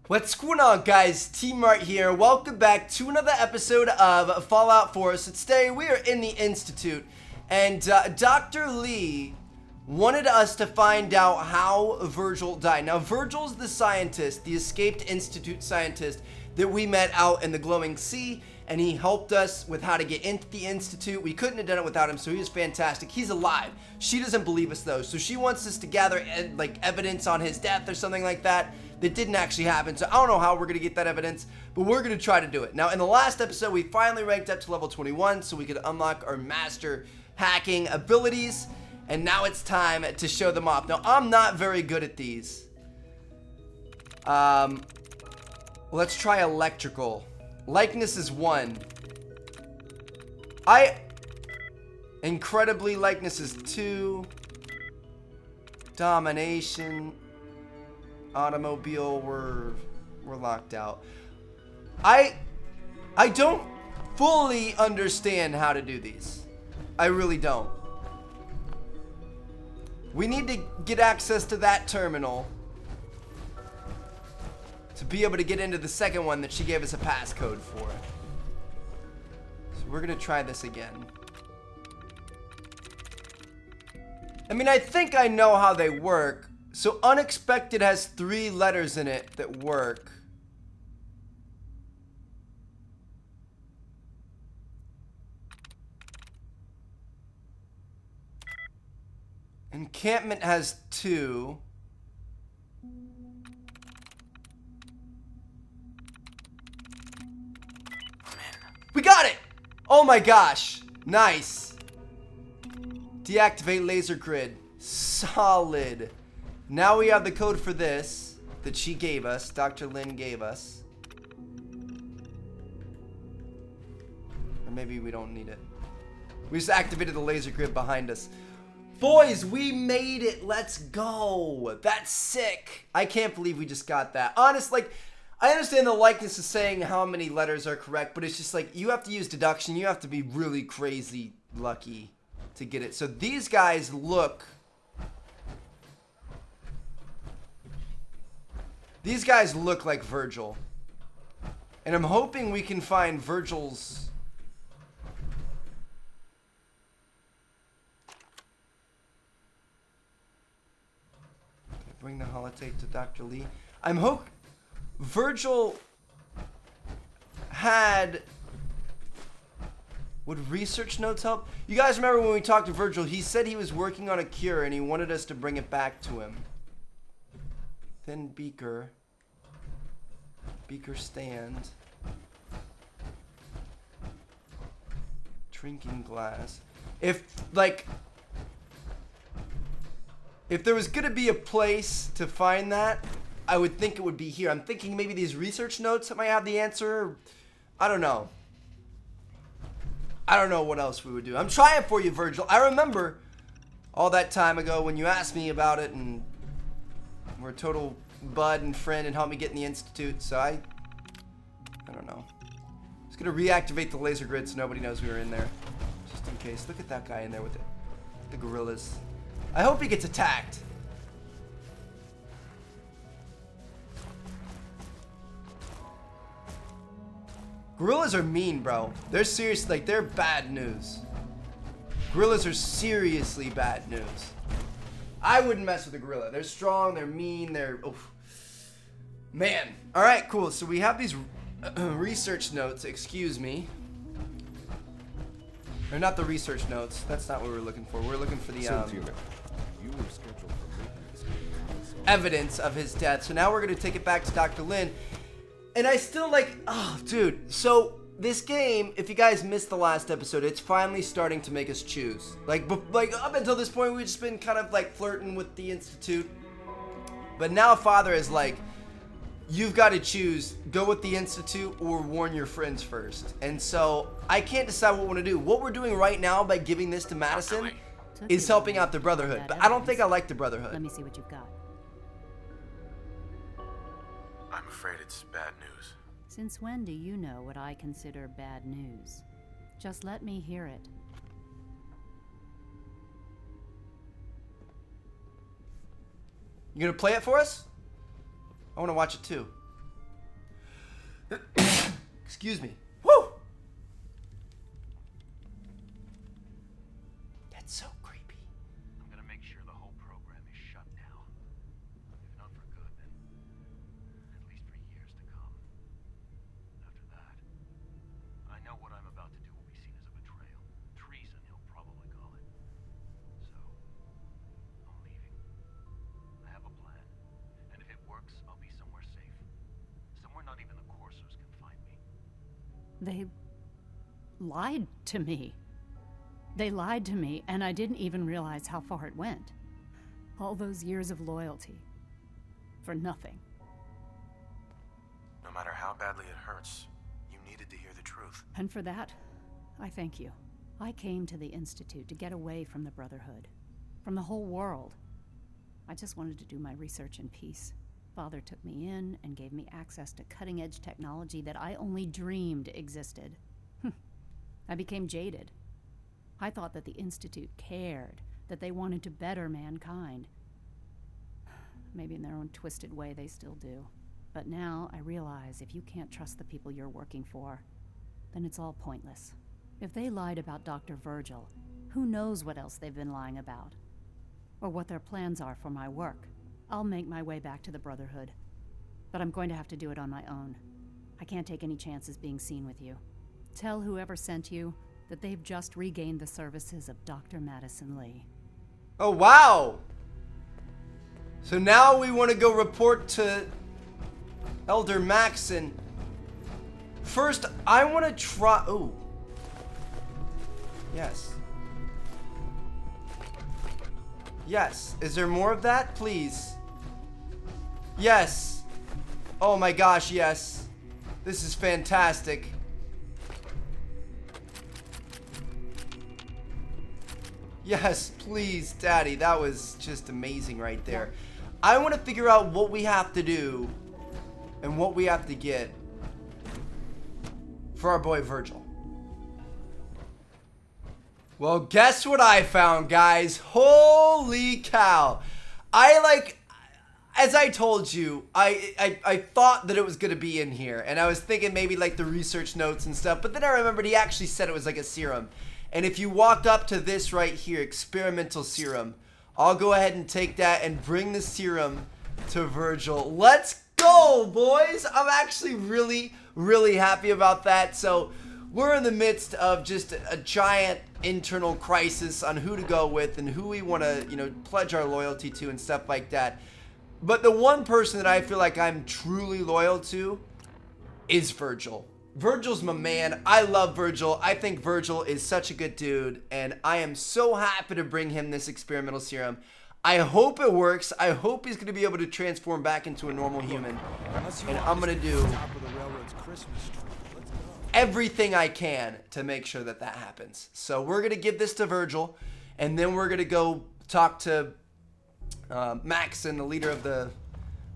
What's going on, guys? T-Mart here. Welcome back to another episode of Fallout 4. So today we are in the Institute, and Dr. Lee wanted us to find out how Virgil died. Now, Virgil's the scientist, the escaped Institute scientist that we met out in the Glowing Sea, and he helped us with how to get into the Institute. We couldn't have done it without him, so he was fantastic. He's alive. She doesn't believe us, though, so she wants us to gather evidence on his death or something like that. That didn't actually happen, so I don't know how we're gonna get that evidence, but we're gonna try to do it. Now, in the last episode, we finally ranked up to level 21 so we could unlock our master hacking abilities, and now it's time to show them off. Now, I'm not very good at these. Let's try electrical. Likeness is 1. Incredibly, likeness is 2. Domination. Automobile, we're locked out. I don't fully understand how to do these. I really don't. We need to get access to that terminal to be able to get into the second one that she gave us a passcode for. So we're gonna try this again. I mean, I think I know how they work. So unexpected has 3 letters in it that work. Encampment has 2. We got it! Oh my gosh. Nice. Deactivate laser grid. Solid. Now we have the code for this that she gave us, Dr. Lin gave us. Or maybe we don't need it. We just activated the laser grid behind us. Boys, we made it. Let's go. That's sick. I can't believe we just got that. Honestly, I understand the likeness is saying how many letters are correct, but it's just like you have to use deduction. You have to be really crazy lucky to get it. So these guys look... These guys look like Virgil. And I'm hoping we can find Virgil's... Okay, bring the holotape to Dr. Lee. I'm hoping Virgil had... Would research notes help? You guys remember when we talked to Virgil, he said he was working on a cure and he wanted us to bring it back to him. Thin beaker. Beaker stand. Drinking glass. If there was gonna be a place to find that, I would think it would be here. I'm thinking maybe these research notes that might have the answer. I don't know. I don't know what else we would do. I'm trying for you, Virgil. I remember all that time ago when you asked me about it and we're a total bud and friend and helped me get in the Institute, so I don't know. Just gonna reactivate the laser grid so nobody knows we were in there. Just in case. Look at that guy in there with the gorillas. I hope he gets attacked. Gorillas are mean, bro. They're serious, like they're bad news. Gorillas are seriously bad news. I wouldn't mess with a gorilla. They're strong, they're mean, they're... Oof. Man. Alright, cool. So we have these research notes, excuse me. They're not the research notes. That's not what we're looking for. We're looking for the evidence of his death. So now we're going to take it back to Dr. Lin. And I still oh, dude. So this game, if you guys missed the last episode, it's finally starting to make us choose. Like up until this point, we've just been kind of flirting with the Institute. But now Father is like, you've got to choose, go with the Institute or warn your friends first. And so I can't decide what we want to do. What we're doing right now by giving this to Madison is helping out the Brotherhood. But I don't think I like the Brotherhood. Let me see what you've got. I'm afraid it's bad news. Since when do you know what I consider bad news? Just let me hear it. You gonna play it for us? I want to watch it too. Excuse me. Woo! That's so creepy. I'm gonna make sure the whole program is shut down. If not for good, then at least for years to come. After that, I know what I'm about to do will be seen as a betrayal. Treason, he'll probably call it. So, I'm leaving. I have a plan. And if it works, I'll be somewhere safe. Somewhere not even the Coursers can find me. They lied to me. They lied to me, and I didn't even realize how far it went. All those years of loyalty. For nothing. No matter how badly it hurts, you needed to hear the truth. And for that, I thank you. I came to the Institute to get away from the Brotherhood. From the whole world. I just wanted to do my research in peace. Father took me in and gave me access to cutting-edge technology that I only dreamed existed. I became jaded. I thought that the Institute cared, that they wanted to better mankind. Maybe in their own twisted way they still do. But now I realize if you can't trust the people you're working for, then it's all pointless. If they lied about Dr. Virgil, who knows what else they've been lying about? Or what their plans are for my work. I'll make my way back to the Brotherhood. But I'm going to have to do it on my own. I can't take any chances being seen with you. Tell whoever sent you that they've just regained the services of Dr. Madison Lee. Oh, wow! So now we want to go report to Elder Maxson. First, I want to try... Oh. Yes. Yes. Is there more of that? Please. Yes. Oh my gosh, yes. This is fantastic. Yes, please, Daddy. That was just amazing right there. I want to figure out what we have to do and what we have to get for our boy Virgil. Well, guess what I found, guys? Holy cow. As I told you, I thought that it was going to be in here. And I was thinking maybe like the research notes and stuff. But then I remembered he actually said it was like a serum. And if you walked up to this right here, experimental serum, I'll go ahead and take that and bring the serum to Virgil. Let's go, boys. I'm actually really, really happy about that. So we're in the midst of just a giant internal crisis on who to go with and who we want to, pledge our loyalty to and stuff like that. But the one person that I feel like I'm truly loyal to is Virgil. Virgil's my man. I love Virgil. I think Virgil is such a good dude, and I am so happy to bring him this experimental serum. I hope it works. I hope he's going to be able to transform back into a normal human. And I'm going to do everything I can to make sure that that happens. So we're going to give this to Virgil, and then we're going to go talk to Maxson, the leader of the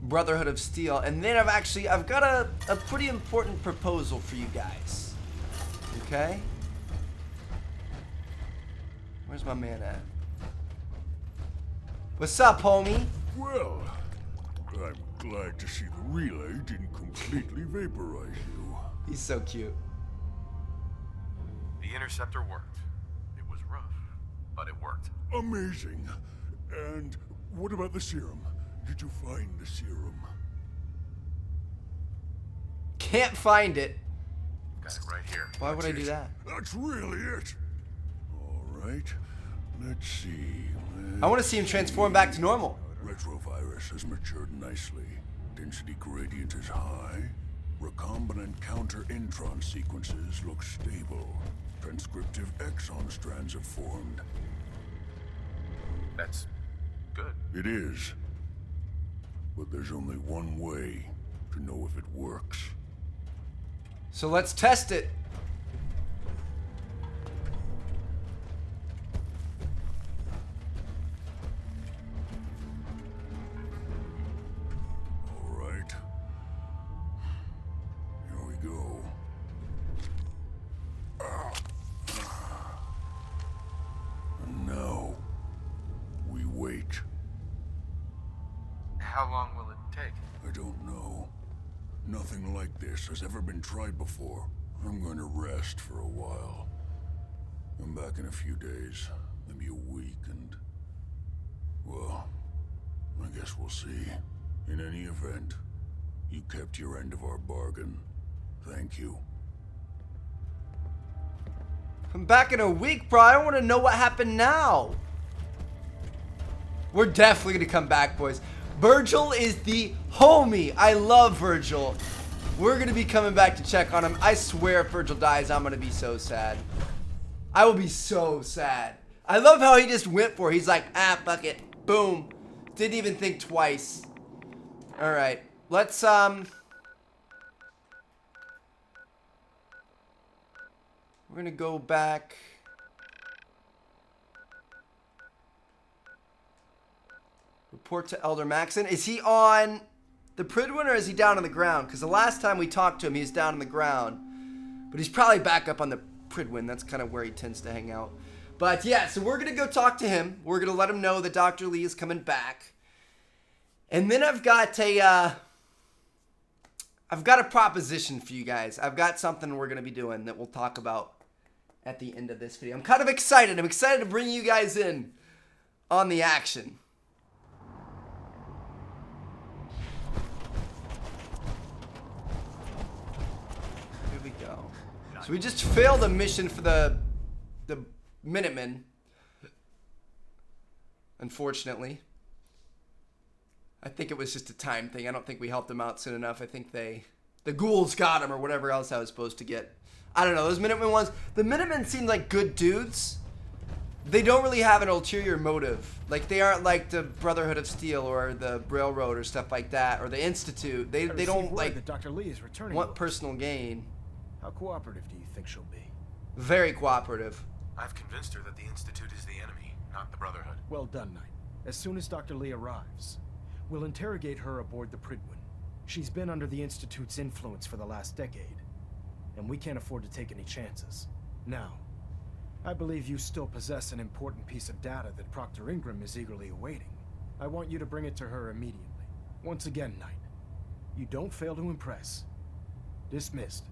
Brotherhood of Steel, and then I've got a pretty important proposal for you guys. Okay? Where's my man at? What's up, homie? Well, I'm glad to see the relay didn't completely vaporize you. He's so cute. The interceptor worked. It was rough, but it worked. Amazing. And what about the serum? Did you find the serum? Can't find it. Got it right here. Why would I do that? That's really it. All right. Let's see. I want to see him transform back to normal. Retrovirus has matured nicely. Density gradient is high. Recombinant counter-intron sequences look stable. Transcriptive exon strands have formed. That's good. It is. But there's only one way to know if it works. So let's test it. All right. Here we go. And now, we wait. How long will it take? I don't know. Nothing like this has ever been tried before. I'm going to rest for a while. I'm back in a few days, maybe a week, and... well, I guess we'll see. In any event, you kept your end of our bargain. Thank you. I'm back in a week, bro. I want to know what happened now. We're definitely going to come back, boys. Virgil is the homie. I love Virgil. We're going to be coming back to check on him. I swear if Virgil dies, I'm going to be so sad. I will be so sad. I love how he just went for it. He's like, ah, fuck it. Boom. Didn't even think twice. All right. Let's, we're going to go back. Report to Elder Maxon. Is he on the Prydwen or is he down on the ground? Because the last time we talked to him, he was down on the ground. But he's probably back up on the Prydwen. That's kind of where he tends to hang out. But yeah, so we're going to go talk to him. We're going to let him know that Dr. Lee is coming back. And then I've got a proposition for you guys. I've got something we're going to be doing that we'll talk about at the end of this video. I'm kind of excited. I'm excited to bring you guys in on the action. Here we go. So we just failed a mission for the Minutemen. Unfortunately. I think it was just a time thing. I don't think we helped them out soon enough. I think the ghouls got him or whatever else I was supposed to get. I don't know. Those Minutemen ones, the Minutemen seem like good dudes. They don't really have an ulterior motive. Like, they aren't like the Brotherhood of Steel or the Railroad or stuff like that, or the Institute. They don't, like, that Dr. Lee is returning want personal gain. How cooperative do you think she'll be? Very cooperative. I've convinced her that the Institute is the enemy, not the Brotherhood. Well done, Knight. As soon as Dr. Lee arrives, we'll interrogate her aboard the Prydwen. She's been under the Institute's influence for the last decade, and we can't afford to take any chances. Now, I believe you still possess an important piece of data that Proctor Ingram is eagerly awaiting. I want you to bring it to her immediately. Once again, Knight, you don't fail to impress. Dismissed.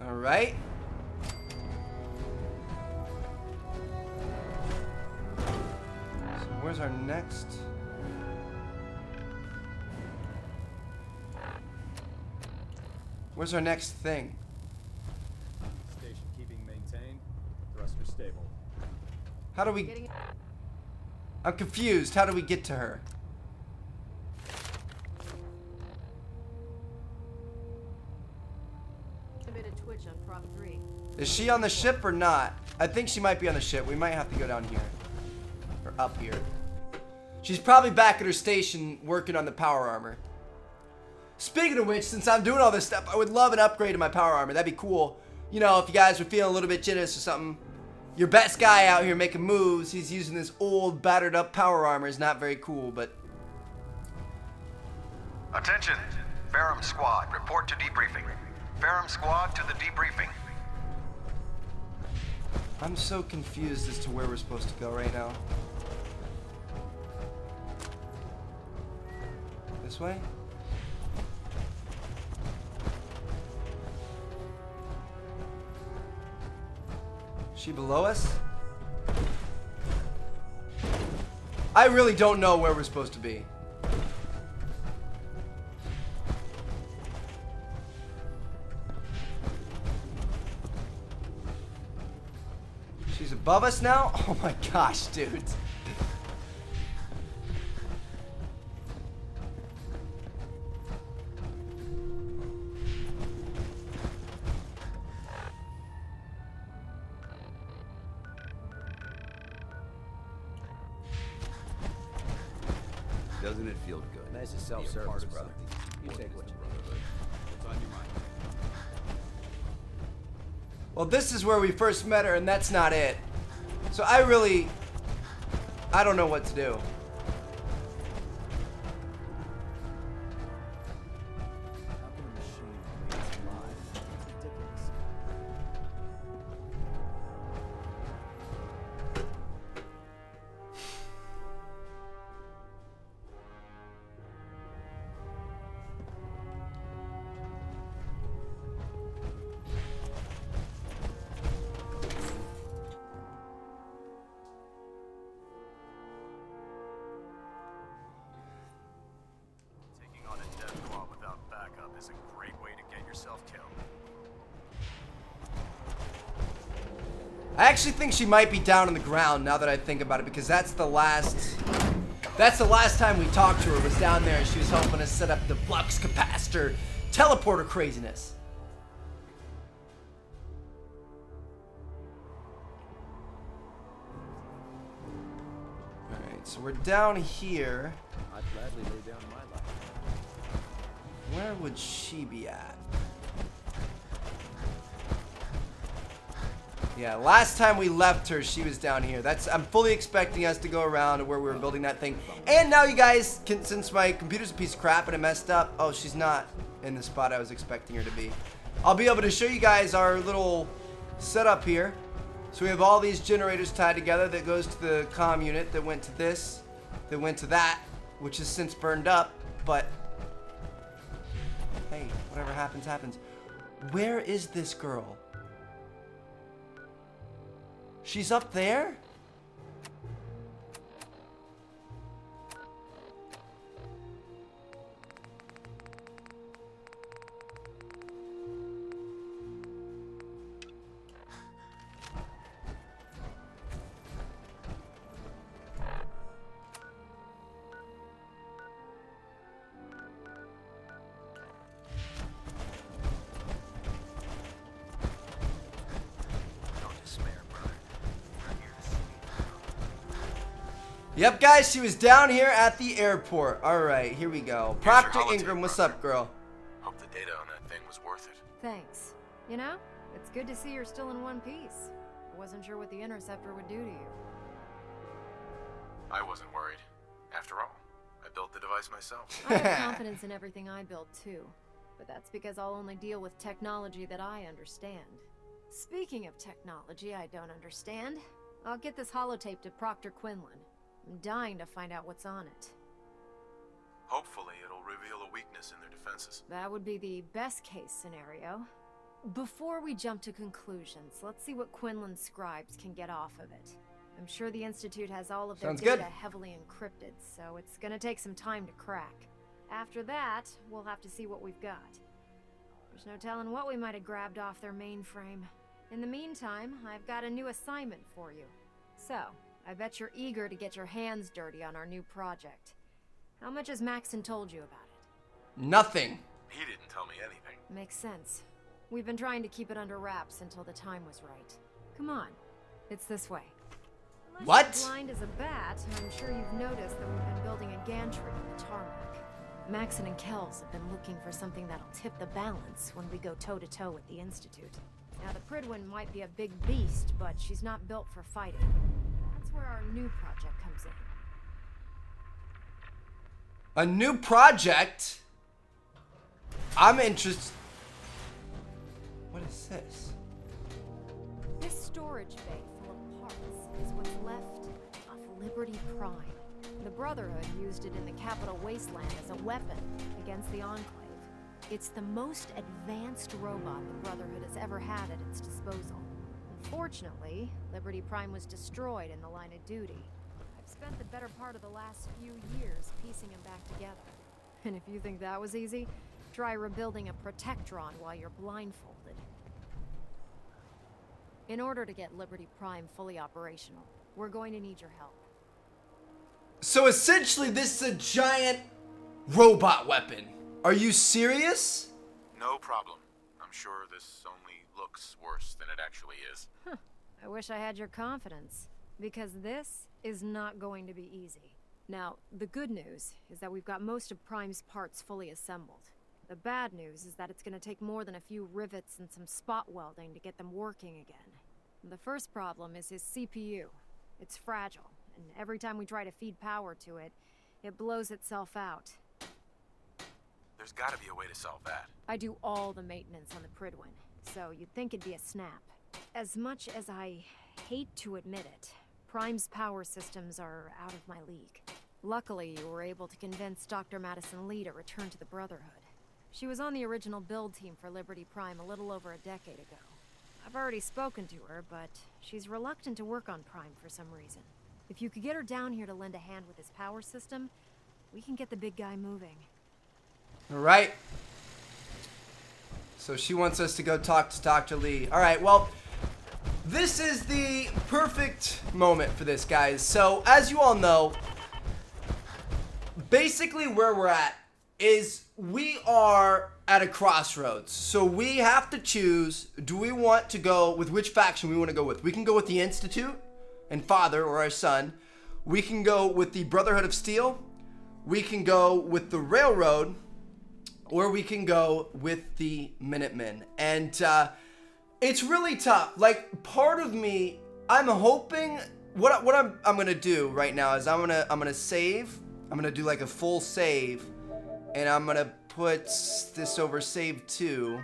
All right. So where's our next? Where's our next thing? Station keeping maintained. Thruster stable. How do we... I'm confused. How do we get to her? Twitch on Prop 3. Is she on the ship or not? I think she might be on the ship. We might have to go down here. Or up here. She's probably back at her station working on the power armor. Speaking of which, since I'm doing all this stuff, I would love an upgrade to my power armor. That'd be cool. You know, if you guys are feeling a little bit jitters or something. Your best guy out here making moves, he's using this old, battered up power armor. Is not very cool, but... Attention! Ferrum Squad, report to debriefing. Ferrum Squad to the debriefing. I'm so confused as to where we're supposed to go right now. This way? Is she below us? I really don't know where we're supposed to be. She's above us now? Oh my gosh, dude. Doesn't it feel good? Nice to self-service, brother. You take what you need. What's on your mind? Well, this is where we first met her, and that's not it. So I don't know what to do. How can a machine remain alive? It's ridiculous. I actually think she might be down on the ground now that I think about it, because that's the last time we talked to her, was down there, and she was helping us set up the flux capacitor teleporter craziness. Alright, so we're down here. I'd gladly lay down my life. Where would she be at? Yeah, last time we left her, she was down here. I'm fully expecting us to go around to where we were building that thing. And now you guys can, since my computer's a piece of crap and it messed up, oh, she's not in the spot I was expecting her to be. I'll be able to show you guys our little setup here. So we have all these generators tied together that goes to the comm unit that went to this, that went to that, which has since burned up, but hey, whatever happens, happens. Where is this girl? She's up there? Yep, guys, she was down here at the airport. Alright, here we go. Proctor Ingram, what's up, girl? Hope the data on that thing was worth it. Thanks. You know, it's good to see you're still in one piece. I wasn't sure what the interceptor would do to you. I wasn't worried. After all, I built the device myself. I have confidence in everything I build too, but that's because I'll only deal with technology that I understand. Speaking of technology I don't understand, I'll get this holotape to Proctor Quinlan. I'm dying to find out what's on it. Hopefully it'll reveal a weakness in their defenses. That would be the best case scenario. Before we jump to conclusions, let's see what Quinlan's scribes can get off of it. I'm sure the Institute has all of their data heavily encrypted, so it's gonna take some time to crack. After that, we'll have to see what we've got. There's no telling what we might have grabbed off their mainframe. In the meantime, I've got a new assignment for you. So, I bet you're eager to get your hands dirty on our new project. How much has Maxon told you about it? Nothing. He didn't tell me anything. Makes sense. We've been trying to keep it under wraps until the time was right. Come on, it's this way. Unless what? You're blind as a bat, I'm sure you've noticed that we've been building a gantry on the tarmac. Maxon and Kells have been looking for something that'll tip the balance when we go toe-to-toe with the Institute. Now, the Prydwen might be a big beast, but she's not built for fighting. That's where our new project comes in. A new project? I'm interested. What is this? This storage bay full of parts is what's left of Liberty Prime. The Brotherhood used it in the Capital Wasteland as a weapon against the Enclave. It's the most advanced robot the Brotherhood has ever had at its disposal. Unfortunately, Liberty Prime was destroyed in the line of duty. I've spent the better part of the last few years piecing them back together. And if you think that was easy, try rebuilding a Protectron while you're blindfolded. In order to get Liberty Prime fully operational, we're going to need your help. So essentially, this is a giant robot weapon. Are you serious? No problem. I'm sure this only looks worse than it actually is. Huh. I wish I had your confidence, because this is not going to be easy. Now, the good news is that we've got most of Prime's parts fully assembled. The bad news is that it's going to take more than a few rivets and some spot welding to get them working again. The first problem is his CPU. It's fragile, and every time we try to feed power to it, it blows itself out. There's gotta be a way to solve that. I do all the maintenance on the Prydwen, so you'd think it'd be a snap. As much as I hate to admit it, Prime's power systems are out of my league. Luckily, you were able to convince Dr. Madison Lee to return to the Brotherhood. She was on the original build team for Liberty Prime a little over a decade ago. I've already spoken to her, but she's reluctant to work on Prime for some reason. If you could get her down here to lend a hand with his power system, we can get the big guy moving. Alright. So she wants us to go talk to Dr. Lee. Alright, well, This is the perfect moment for this, guys. So, as you all know, basically where we're at is we are at a crossroads. So we have to choose, do we want to go with which faction we want to go with? We can go with the Institute and Father, or our son. We can go with the Brotherhood of Steel. We can go with the Railroad, or we can go with the Minutemen. And it's really tough. Like, part of me, I'm hoping what I'm gonna do right now is I'm gonna save. I'm gonna do like a full save, and I'm gonna put this over save 2.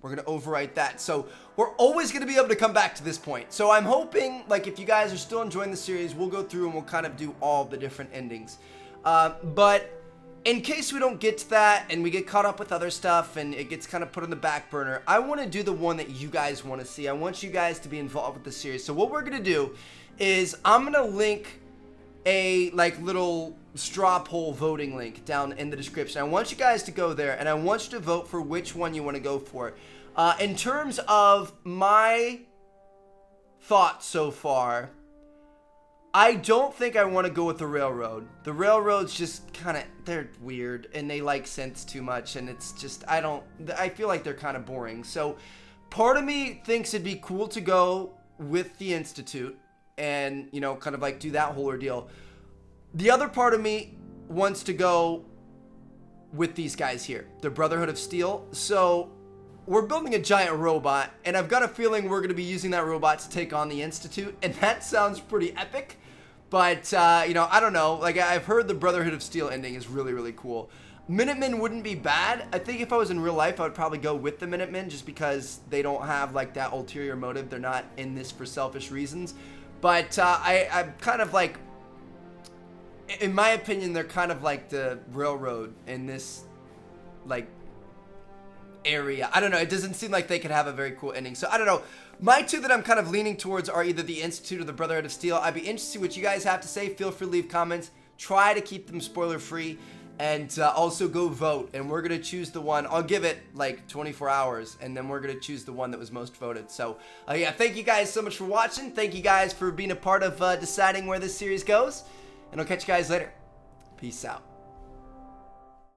We're gonna overwrite that. So we're always gonna be able to come back to this point. So I'm hoping, like, if you guys are still enjoying the series, we'll go through and we'll kind of do all the different endings. But in case we don't get to that and we get caught up with other stuff and it gets kind of put on the back burner, I want to do the one that you guys want to see. I want you guys to be involved with the series. So what we're gonna do is I'm gonna link a like little straw poll voting link down in the description. I want you guys to go there and I want you to vote for which one you want to go for. In terms of my thoughts so far, I don't think I want to go with the Railroad. The Railroad's just kind of, they're weird and they like synths too much, and it's just, I feel like they're kind of boring. So part of me thinks it'd be cool to go with the Institute and, you know, kind of like do that whole ordeal. The other part of me wants to go with these guys here, the Brotherhood of Steel. So we're building a giant robot, and I've got a feeling we're going to be using that robot to take on the Institute, and that sounds pretty epic. But, you know, I don't know. Like, I've heard the Brotherhood of Steel ending is really, really cool. Minutemen wouldn't be bad. I think if I was in real life, I would probably go with the Minutemen just because they don't have, like, that ulterior motive. They're not in this for selfish reasons. But I'm kind of like, in my opinion, they're kind of like the Railroad in this, like, area. I don't know. It doesn't seem like they could have a very cool ending. So, I don't know. My two that I'm kind of leaning towards are either the Institute or the Brotherhood of Steel. I'd be interested to see what you guys have to say. Feel free to leave comments. Try to keep them spoiler-free. And also go vote. And we're going to choose the one. I'll give it like 24 hours. And then we're going to choose the one that was most voted. So, yeah, thank you guys so much for watching. Thank you guys for being a part of deciding where this series goes. And I'll catch you guys later. Peace out.